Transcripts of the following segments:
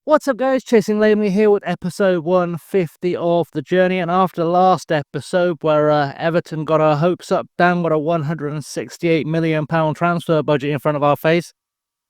What's up, guys? Chasing Lamely here with episode 150 of The Journey. And after the last episode where Everton got our hopes up, Dan got a £168 million transfer budget in front of our face,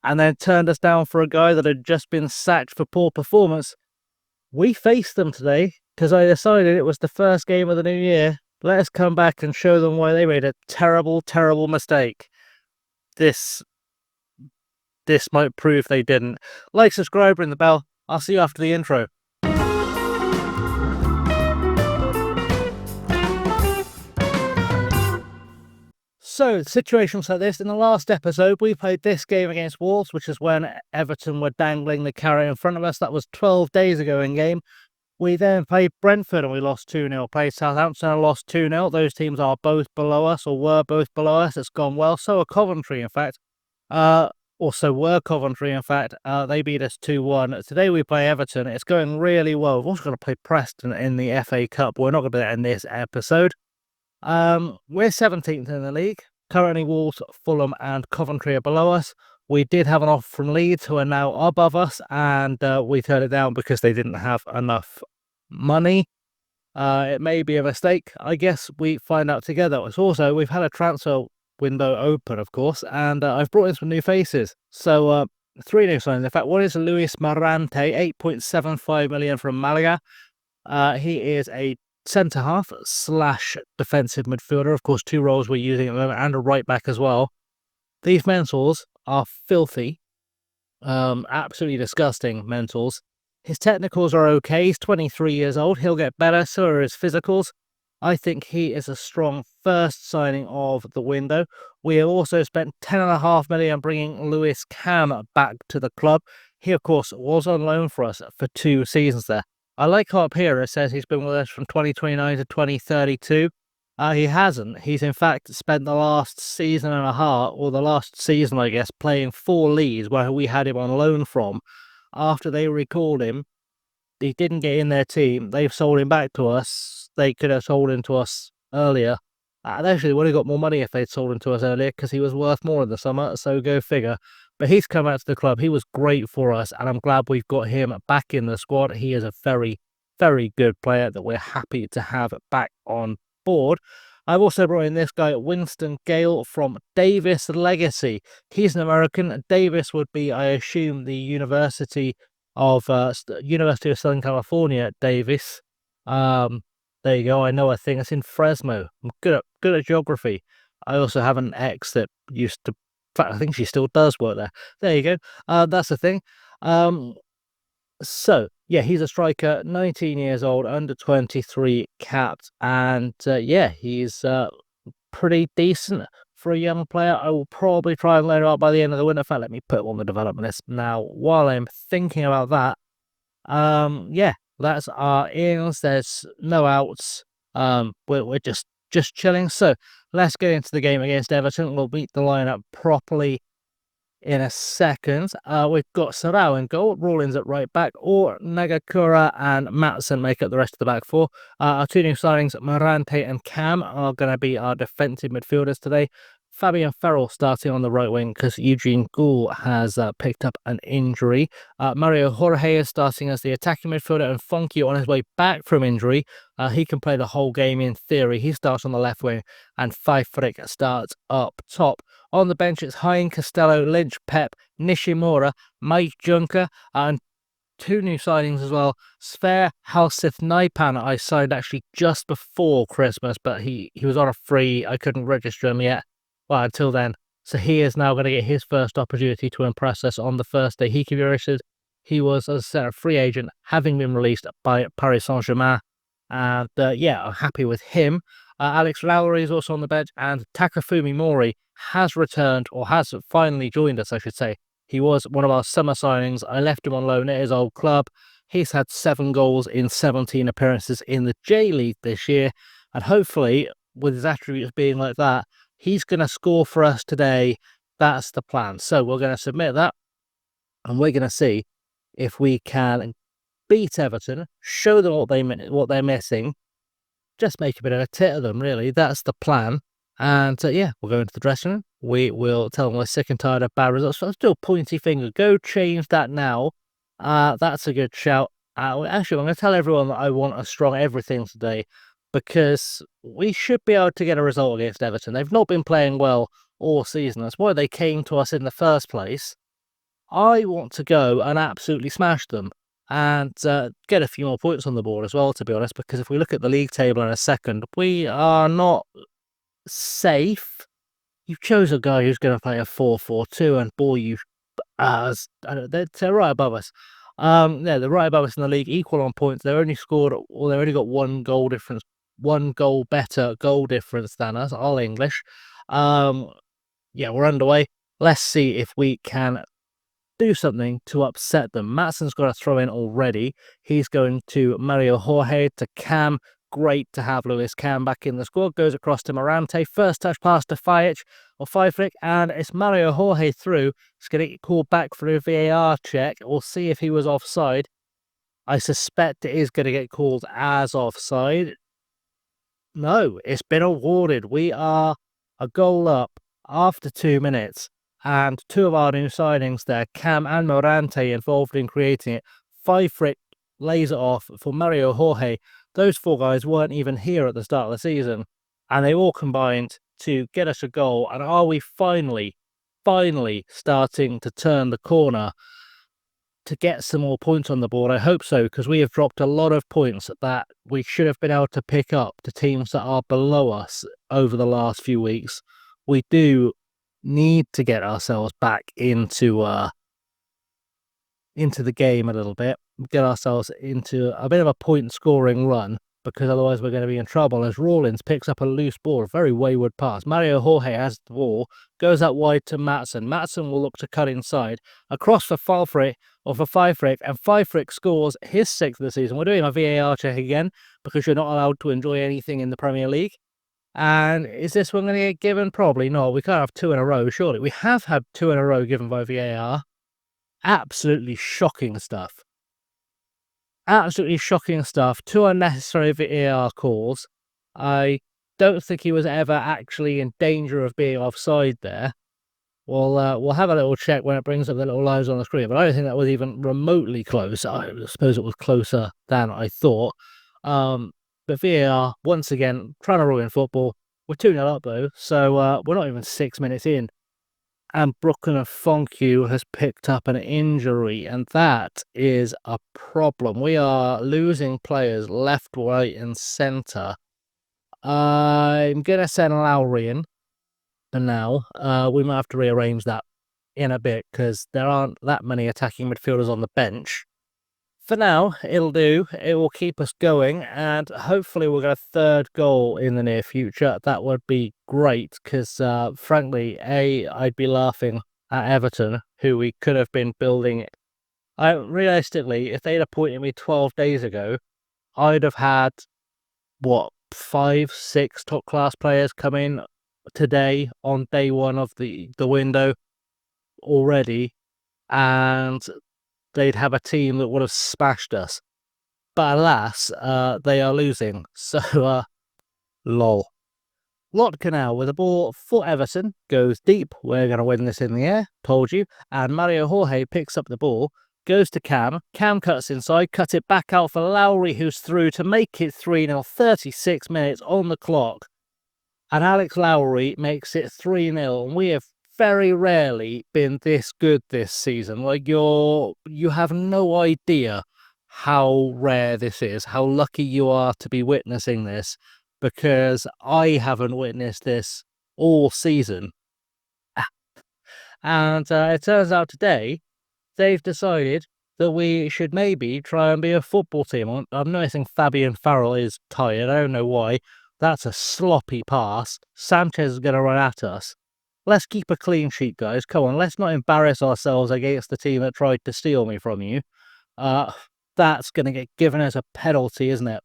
and then turned us down for a guy that had just been sacked for poor performance, we faced them today because I decided it was the first game of the new year. Let us come back and show them why they made a terrible, terrible mistake. This might prove they didn't. Like, subscribe, ring the bell. I'll see you after the intro. So, situations like this. In the last episode, we played this game against Wolves, which is when Everton were dangling the carrot in front of us. That was 12 days ago in game. We then played Brentford and we lost 2-0. Played Southampton and lost 2-0. Those teams are both below us, or were both below us. It's gone well. So are Coventry, in fact. Also were Coventry, in fact. They beat us 2-1. Today we play Everton. It's going really well. We've also got to play Preston in the FA Cup. We're not going to do that in this episode. We're 17th in the league. Currently Wolves, Fulham and Coventry are below us. We did have an offer from Leeds, who are now above us, and we turned it down because they didn't have enough money. It may be a mistake. I guess we find out together. It's also, we've had a transfer window open, of course, and I've brought in some new faces. So 3 new signings. In fact, one is Luis Marante, 8.75 million from Malaga. He is a centre-half / defensive midfielder. Of course, 2 roles we're using at the moment, and a right-back as well. These mentals are filthy. Absolutely disgusting mentals. His technicals are okay. He's 23 years old. He'll get better. So are his physicals. I think he is a strong first signing of the window. We have also spent £10.5 million bringing Lewis Cam back to the club. He, of course, was on loan for us for 2 seasons there. I like up here, it says he's been with us from 2029 to 2032. He hasn't. He's, in fact, spent the last season and a half, or the last season, I guess, playing for Leeds, where we had him on loan from. After they recalled him, he didn't get in their team. They've sold him back to us. They could have sold him to us earlier. And actually would have got more money if they'd sold him to us earlier, because he was worth more in the summer, so go figure. But he's come out to the club. He was great for us, and I'm glad we've got him back in the squad. He is a very, very good player that we're happy to have back on board. I've also brought in this guy, Winston Gale, from Davis Legacy. He's an American. Davis would be, I assume, the University of Southern California, Davis. There you go. I know a thing. It's in Fresno. I'm good at geography. I also have an ex that used to. In fact, I think she still does work there. There you go. That's the thing. So yeah, he's a striker, 19 years old, under 23 capped, and yeah, he's pretty decent for a young player. I will probably try and loan him out by the end of the winter. In fact, let me put him on the development list now while I'm thinking about that. Yeah, that's our ins. There's no outs. We're just chilling. So let's get into the game against Everton. We'll beat the lineup properly in a second. We've got Sarau in goal, Rawlins at right back, or Nagakura and Matson make up the rest of the back 4. Our 2 new signings, Marante and Cam, are going to be our defensive midfielders today. Fabian Farrell starting on the right wing because Eugene Gould has picked up an injury. Mario Jorge is starting as the attacking midfielder, and Funky on his way back from injury. He can play the whole game in theory. He starts on the left wing, and Pfeifferich starts up top. On the bench, it's Hein, Costello, Lynch, Pep, Nishimura, Mike Junker, and 2 new signings as well. Sver Halsith Naipan I signed actually just before Christmas, but he was on a free. I couldn't register him yet. Well, until then. So he is now going to get his first opportunity to impress us on the first day he can be registered. He was, as I said, a free agent, having been released by Paris Saint-Germain. And yeah, I'm happy with him. Alex Lowry is also on the bench, and Takafumi Mori has returned, or has finally joined us, I should say. He was one of our summer signings. I left him on loan at his old club. He's had 7 goals in 17 appearances in the J-League this year. And hopefully, with his attributes being like that, he's going to score for us today. That's the plan. So we're going to submit that, and we're going to see if we can beat Everton, show them what they're missing, just make a bit of a tit of them, really. That's the plan. And yeah, we'll go into the dressing room. We will tell them we're sick and tired of bad results. So let's do a pointy finger. Go change that now. That's a good shout. Actually, I'm going to tell everyone that I want a strong everything today because we should be able to get a result against Everton. They've not been playing well all season. That's why they came to us in the first place. I want to go and absolutely smash them and get a few more points on the board as well, to be honest, because if we look at the league table in a second, we are not safe. You've chose a guy who's going to play a 4-4-2, and boy, they're right above us. Yeah, they're right above us in the league, equal on points. They've only scored, or they've only got one goal difference, one goal better goal difference than us, all English. Yeah, we're underway. Let's see if we can do something to upset them. Matson's got a throw in already. He's going to Mario Jorge to Cam. Great to have Lewis Cam back in the squad. Goes across to Morante. First touch pass to Fajfrick, and it's Mario Jorge through. It's going to get called back for a VAR check. We'll see if he was offside. I suspect it is going to get called as offside. No, it's been awarded. We are a goal up after 2 minutes, and two of our new signings there, Cam and Morante, involved in creating it. Fajfrick lays it off for Mario Jorge. Those four guys weren't even here at the start of the season, and they all combined to get us a goal. And are we finally starting to turn the corner to get some more points on the board? I hope so, because we have dropped a lot of points that we should have been able to pick up to teams that are below us over the last few weeks. We do need to get ourselves back into the game a little bit, get ourselves into a bit of a point scoring run, because otherwise we're going to be in trouble. As Rawlins picks up a loose ball, a very wayward pass. Mario Jorge has the ball, goes out wide to Matson. Matson will look to cut inside, across for Fajfrick, and Fajfrick scores his 6th of the season. We're doing a VAR check again, because you're not allowed to enjoy anything in the Premier League. And is this one going to get given? Probably not. We can't have 2 in a row, surely. We have had 2 in a row given by VAR. Absolutely shocking stuff. Absolutely shocking stuff. 2 unnecessary VAR calls. I don't think he was ever actually in danger of being offside there. We'll have a little check when it brings up the little lines on the screen, but I don't think that was even remotely close. I suppose it was closer than I thought. But VAR, once again, trying to ruin football. We're 2-0 up, though, so we're not even 6 minutes in. And Bruckner Fonku has picked up an injury, and that is a problem. We are losing players left, right, and centre. I'm going to send Lowry in for now. We might have to rearrange that in a bit, because there aren't that many attacking midfielders on the bench. For now, it'll do. It will keep us going, and hopefully we'll get a 3rd goal in the near future. That would be great, because frankly, I'd be laughing at Everton, who we could have been building. Realistically, if they'd appointed me 12 days ago, I'd have had, 5, 6 top-class players come in today on day 1 of the window already, and they'd have a team that would have smashed us. But alas, they are losing. So, lol. Lotka now with the ball for Everton. Goes deep. We're going to win this in the air. Told you. And Mario Jorge picks up the ball. Goes to Cam. Cam cuts inside. Cuts it back out for Lowry, who's through to make it 3-0. 36 minutes on the clock. And Alex Lowry makes it 3-0. And we have very rarely been this good this season. Like, you have no idea how rare this is, how lucky you are to be witnessing this, because I haven't witnessed this all season. And it turns out today they've decided that we should maybe try and be a football team. I'm noticing Fabian Farrell is tired. I don't know why. That's a sloppy pass. Sanchez is going to run at us. Let's keep a clean sheet, guys. Come on, let's not embarrass ourselves against the team that tried to steal me from you. That's going to get given as a penalty, isn't it?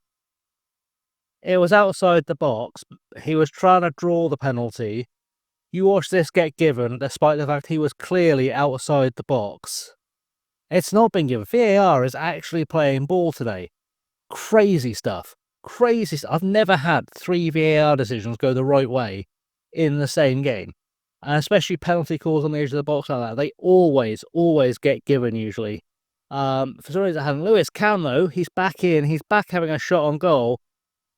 It was outside the box. He was trying to draw the penalty. You watch this get given, despite the fact he was clearly outside the box. It's not been given. VAR is actually playing ball today. Crazy stuff. Crazy stuff. I've never had 3 VAR decisions go the right way in the same game. And especially penalty calls on the edge of the box like that. They always get given, usually. For some reason, having Lewis Cam, though, he's back in. He's back having a shot on goal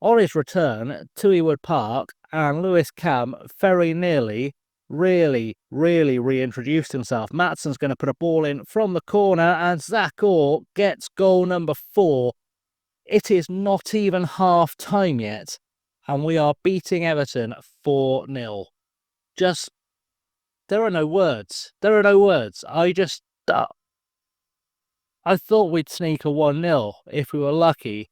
on his return to Ewood Park. And Lewis Cam very nearly, really reintroduced himself. Matsson's going to put a ball in from the corner, and Zach Orr gets goal number 4. It is not even half time yet, and we are beating Everton 4-0. Just, there are no words. There are no words. I thought we'd sneak a 1-0 if we were lucky.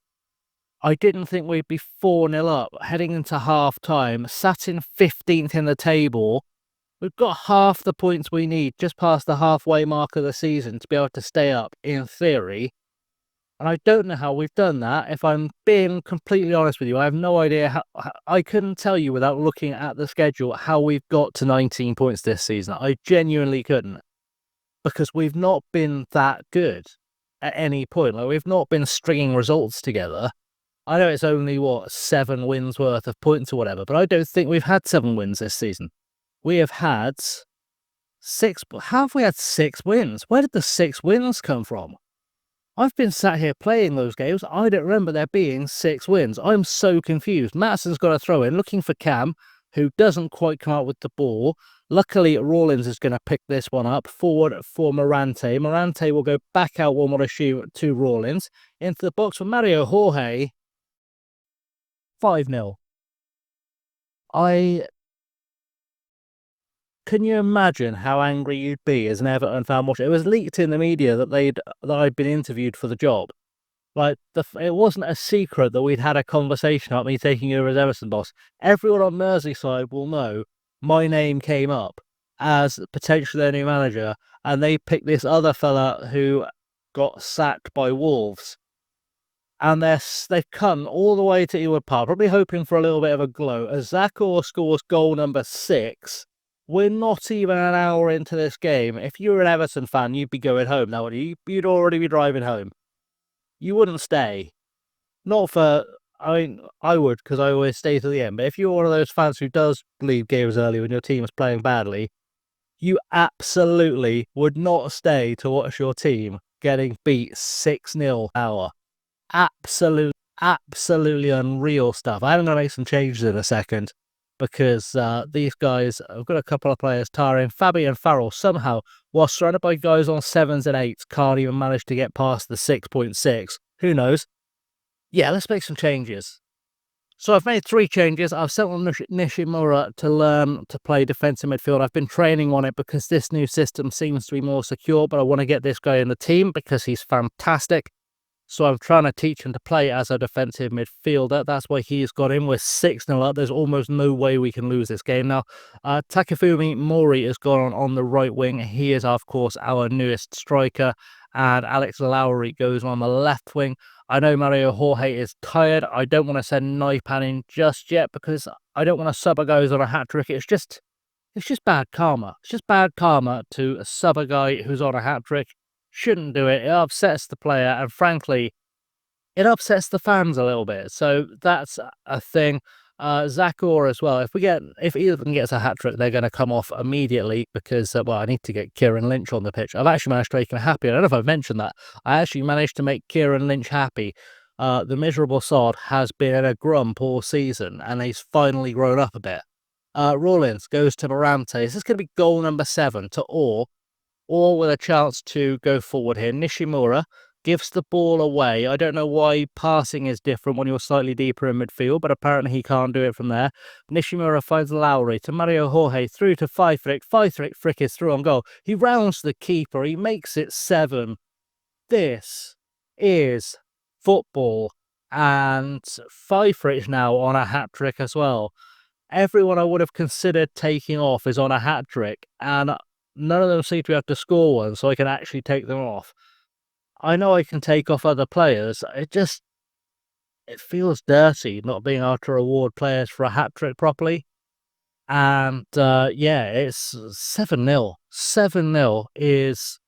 I didn't think we'd be 4-0 up heading into half time, sat in 15th in the table. We've got half the points we need just past the halfway mark of the season to be able to stay up, in theory. And I don't know how we've done that. If I'm being completely honest with you, I have no idea how. I couldn't tell you without looking at the schedule how we've got to 19 points this season. I genuinely couldn't. Because we've not been that good at any point. Like, we've not been stringing results together. I know it's only, 7 wins worth of points or whatever, but I don't think we've had 7 wins this season. We have had 6. How have we had 6 wins? Where did the 6 wins come from? I've been sat here playing those games. I don't remember there being 6 wins. I'm so confused. Matsson's got a throw in, looking for Cam, who doesn't quite come out with the ball. Luckily, Rawlins is going to pick this one up. Forward for Morante. Morante will go back out one more to Rawlins. Into the box for Mario Jorge. 5-0. Can you imagine how angry you'd be as an Everton fan watching? It was leaked in the media that I'd been interviewed for the job. Like, it wasn't a secret that we'd had a conversation about me taking over as Everton boss. Everyone on Merseyside will know my name came up as potentially their new manager, and they picked this other fella who got sacked by Wolves. And they've come all the way to Ewood Park, probably hoping for a little bit of a glow. As Zach Orr scores goal number 6, we're not even an hour into this game. If you were an Everton fan, you'd be going home now, wouldn't you? You'd already be driving home. You wouldn't stay. Not for... I mean, I would, because I always stay to the end. But if you're one of those fans who does leave games early when your team is playing badly, you absolutely would not stay to watch your team getting beat 6-0 hour. Absolutely unreal stuff. I'm going to make some changes in a second, because these guys, I've got a couple of players tiring. Fabi and Farrell somehow, while surrounded by guys on 7s and 8s, can't even manage to get past the 6.6. Who knows? Yeah, let's make some changes. So I've made 3 changes. I've sent on Nishimura to learn to play defensive midfield. I've been training on it because this new system seems to be more secure, but I want to get this guy in the team because he's fantastic. So I'm trying to teach him to play as a defensive midfielder. That's why he's got in. We're 6-0 up. There's almost no way we can lose this game now. Takafumi Mori has gone on the right wing. He is, of course, our newest striker. And Alex Lowry goes on the left wing. I know Mario Jorge is tired. I don't want to send Naipan in just yet because I don't want to sub a guy who's on a hat-trick. It's just bad karma. It's just bad karma to sub a guy who's on a hat-trick. Shouldn't do it. It upsets the player, and frankly, it upsets the fans a little bit. So that's a thing. Zach Orr as well. If either of them gets a hat trick, they're going to come off immediately because, I need to get Kieran Lynch on the pitch. I've actually managed to make him happy. I don't know if I've mentioned that. I actually managed to make Kieran Lynch happy. The miserable sod has been in a grump all season, and he's finally grown up a bit. Rawlins goes to Morante. This is going to be goal number 7 to Orr. Or with a chance to go forward here. Nishimura gives the ball away. I don't know why passing is different when you're slightly deeper in midfield, but apparently he can't do it from there. Nishimura finds Lowry to Mario Jorge, through to Fiefrick. Frick is through on goal. He rounds the keeper. He makes it 7. This is football. And Fiefrick now on a hat-trick as well. Everyone I would have considered taking off is on a hat-trick, and none of them seem to be able to score one, so I can actually take them off. I know I can take off other players. It feels dirty not being able to reward players for a hat-trick properly. And, it's 7-0. 7-0 is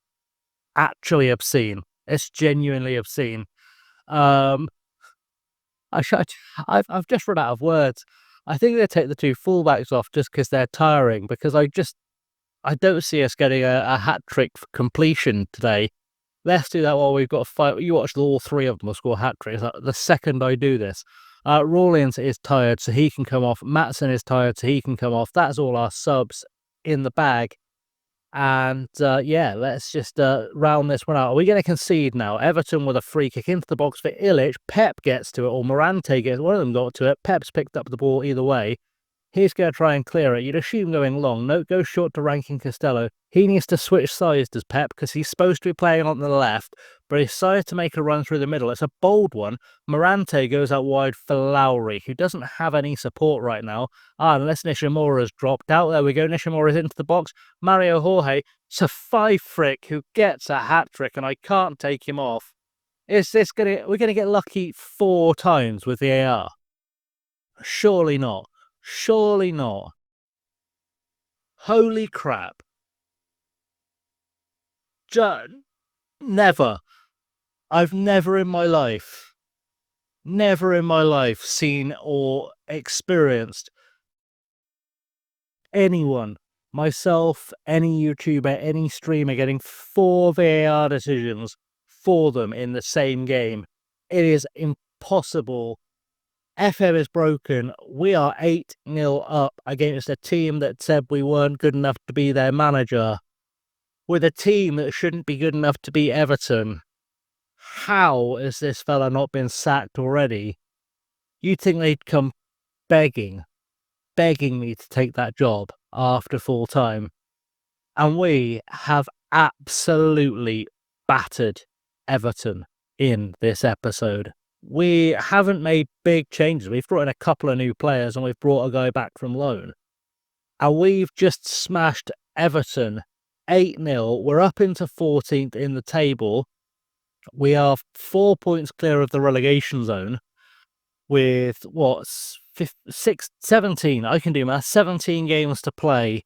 actually obscene. It's genuinely obscene. I've just run out of words. I think they take the 2 fullbacks off just because they're tiring, because I don't see us getting a hat-trick for completion today. Let's do that while we've got a fight. You watch all three of them will score hat-tricks. The second I do this. Rawlins is tired, so he can come off. Maatsen is tired, so he can come off. That's all our subs in the bag. And yeah, let's just round this one out. Are we going to concede now? Everton with a free kick into the box for Illich. Pep gets to it, or Morante gets, one of them got to it. Pep's picked up the ball either way. He's going to try and clear it. You'd assume going long. No, go short to Rankin Costello. He needs to switch sides, does Pep, because he's supposed to be playing on the left, but he decided to make a run through the middle. It's a bold one. Morante goes out wide for Lowry, who doesn't have any support right now. Unless Nishimura's dropped out. There we go. Nishimura's into the box. Mario Jorge, it's a 5-frick who gets a hat-trick, and I can't take him off. Is this we're going to get lucky 4 times with the AR? Surely not. Surely not. Holy crap. Never. I've never in my life seen or experienced anyone, myself, any YouTuber, any streamer getting 4 VAR decisions for them in the same game. It is impossible. FM is broken. We are 8-0 up against a team that said we weren't good enough to be their manager, with a team that shouldn't be good enough to beat Everton. How has this fella not been sacked already? You'd think they'd come begging me to take that job after full time. And we have absolutely battered Everton in this episode. We haven't made big changes. We've brought in a couple of new players and we've brought a guy back from loan. And we've just smashed Everton 8-0. We're up into 14th in the table. We are 4 points clear of the relegation zone with, 17, I can do math, 17 games to play.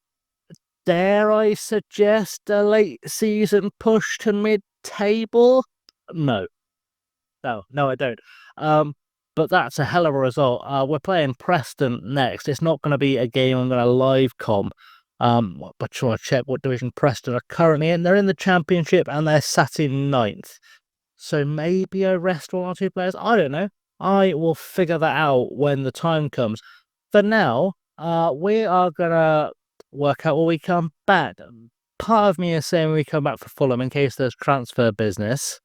Dare I suggest a late season push to mid-table? No, I don't. But that's a hell of a result. We're playing Preston next. It's not going to be a game I'm going to live com. But trying to check what division Preston are currently in. They're in the Championship and they're sat in 9th. So maybe I rest 1 or 2 players. I don't know. I will figure that out when the time comes. For now, we are going to work out when we come back. Part of me is saying we come back for Fulham in case there's transfer business.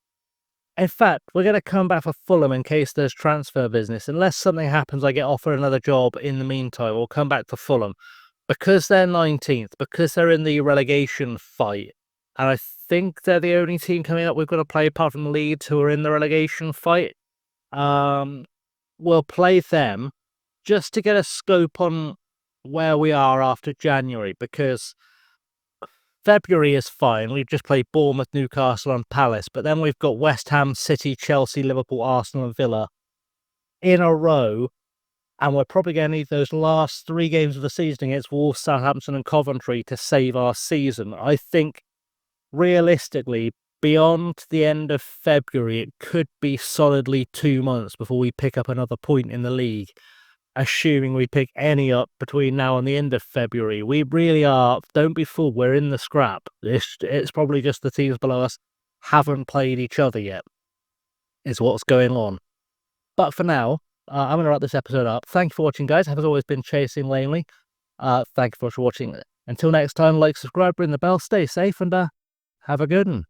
In fact, we're going to come back for Fulham in case there's transfer business. Unless something happens, I get offered another job in the meantime, we'll come back to Fulham. Because they're 19th, because they're in the relegation fight, and I think they're the only team coming up we've got to play apart from Leeds who are in the relegation fight. We'll play them just to get a scope on where we are after January, because February is fine. We've just played Bournemouth, Newcastle and Palace, but then we've got West Ham, City, Chelsea, Liverpool, Arsenal and Villa in a row, and we're probably going to need those last 3 games of the season against Wolves, Southampton and Coventry to save our season. I think, realistically, beyond the end of February, it could be solidly 2 months before we pick up another point in the league, assuming we pick any up between now and the end of February. We really are, don't be fooled, we're in the scrap. It's probably just the teams below us haven't played each other yet, is what's going on. But for now, I'm going to wrap this episode up. Thank you for watching, guys. I've always been Chasing Lanely. Thank you for watching. Until next time, like, subscribe, ring the bell, stay safe, and have a good one.